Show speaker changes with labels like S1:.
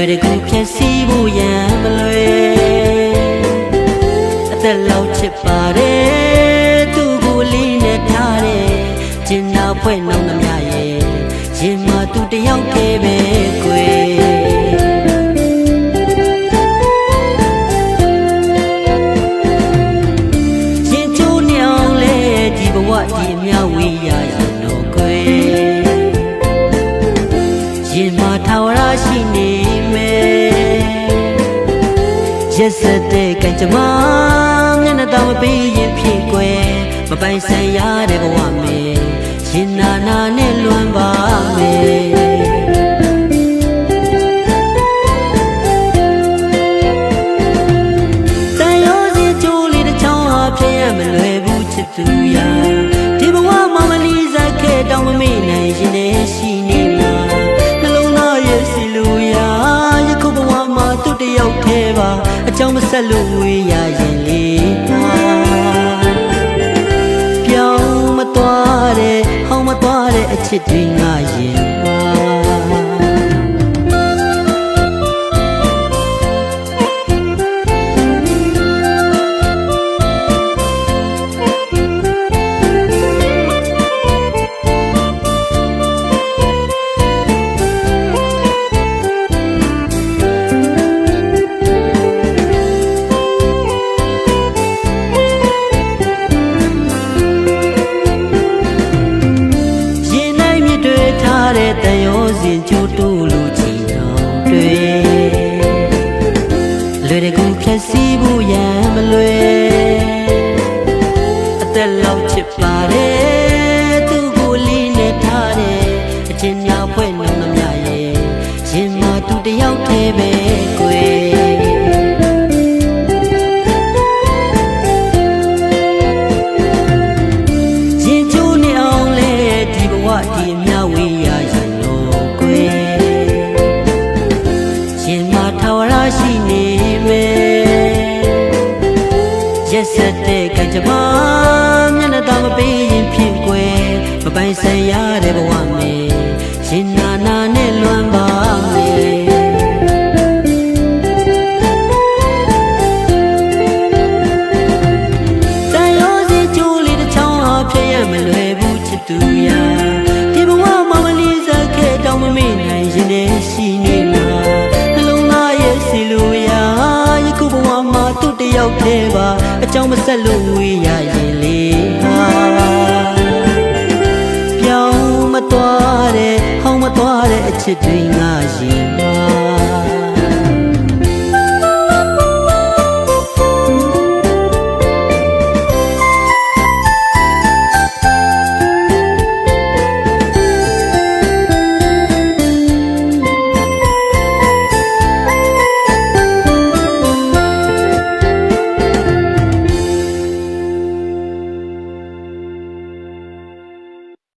S1: လွယ်တကူဖြတ်စီးဖို့ရန်မလွယ်အသက်လောက်ချစ်ပါတယ်သူ့ကိုလေးနဲ့ထားတယ်ကျင်နာဖွဲ့နှောင်းသမျှရဲ့ရင်မှာသူတယောက်တည်းပဲကွယ်ရင်ကျိုးနေအောင်လဲဒီဘဝဒီအမြဝေးရရင်တော့ကွယ်ရင်မှာထာဝရရှိနေမယ်ရက်စက်တဲ့ကံကြမ္မာမျက်နှာတောင်မပေးရင်ဖြစ်ကွယ်မပိုင်ဆိုင်ရတဲ့ဘဝမယ်ရင်နာနာနဲ့လွမ်းပါမယ်တန်ရောစင်ကြိုးလေးတစ်ချောင်းဟာဖြစ်ရမလွယ်ဘူးချစ်သူရာဒီဘဝမှာမလီစားခဲ့တောင်မမေ့နိုင်ရင်လည်းရှိနေမှာနှလုံးသားရဲ့စီလူရာယခုဘဝမှာသူတယောက်တည်းပါအကြောင်းမဆက်လို့ဝေးရရင်လေပြောင်းမသွားတဲ့ဟောင်းမသွားတဲ့အချစ်တွေငါရင်ပါတဲ့တန်ရောစင်ကြိုးတိုးလို့ချီတော်တွေလွယ်တကူဖြတ်စီးဖို့ရန်မလွယ်အသက်လောက်ချစ်ပါတယ်သူ့ကိုလေးနဲ့ထားတယ်အချင်းညာဖွဲ့နှုံသမျှရဲ့ရင်မှာသူတယောက်တည်းပဲကွယ်ရင်ကျိုးနေအောင်လဲဒီဘဝဒီအမြဝေးရှိနေမယ်ရက်စက်တဲ့ကံကြမ္မာမျက်နှာတောင်မပေးရင်ဖြစ်ကွယ်မပိုင်ဆိုင်ရတဲ့ဘဝမယ်ရင်နာနာနဲ့လွမ်းပါမယ်တန်ရောစင်ကြိုးလေးတစ်ချောင်းဟာဖြစ်ရမလွယ်ဘူးချစ်သူရာဒီဘဝမှာမလီစားခဲ့တောင်မမေ့နိုင်ရင်လည်းရှိနေမှာစီလူရာယခုဘဝမှာသူတယောက်တည်းပါအကြောင်းမဆက်လို့ဝေးရရင်လေဟာပြောင်းမသွားတဲ့ဟောင်းမသွားတဲ့အချစ်တွေငါရင်ပါ